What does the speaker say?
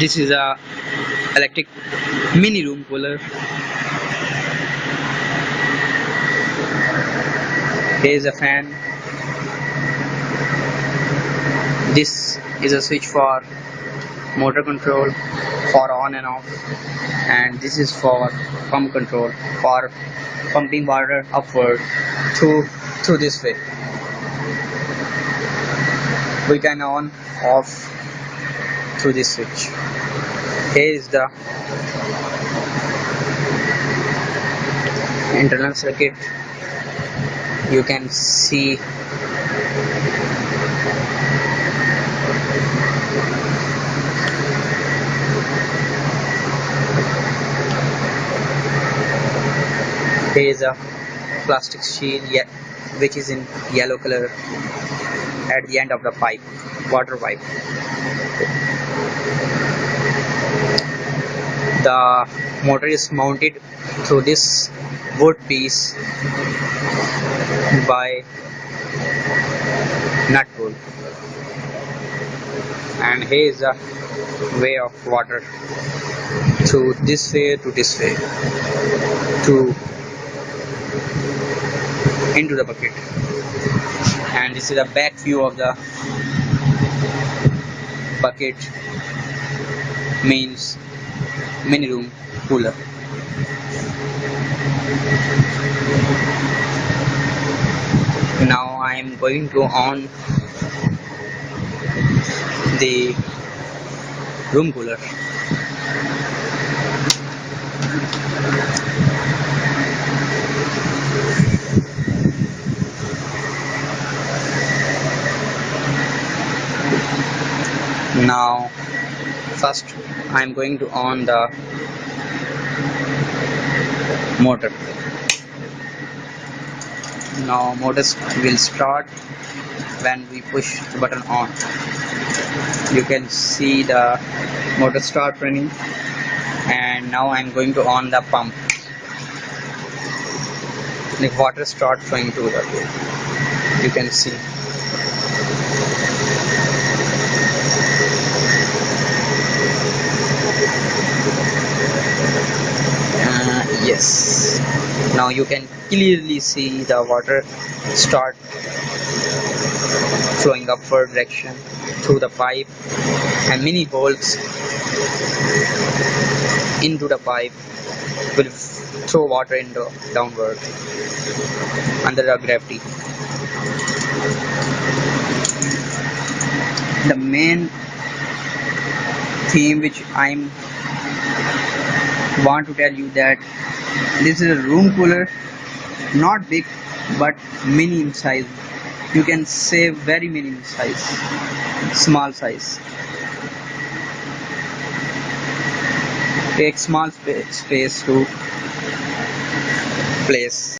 This is a electric mini room cooler. Here is a fan. This is a switch for motor control for on and off, and this is for pump control for pumping water upward through this way. We can on off through this switch. Here is the internal circuit. You can see here is a plastic shield which is in yellow color at the end of the pipe, water pipe. The motor is mounted through this wood piece by nut bolt, and here is a way of water through this way to this way to into the bucket. And this is a back view of the bucket, means mini room cooler. Now I am going to on the room cooler. Now first I am going to on the motor. Now motor will start when we push the button on. You can see the motor start running, and now I am going to on the pump. The water start flowing to the, you can see. Yes, now you can clearly see the water start flowing upward direction through the pipe, and many holes into the pipe will throw water into downward under the gravity. The main theme which I want to tell you that this is a room cooler, not big but mini in size. You can say very mini in size, small size. Take small space to place.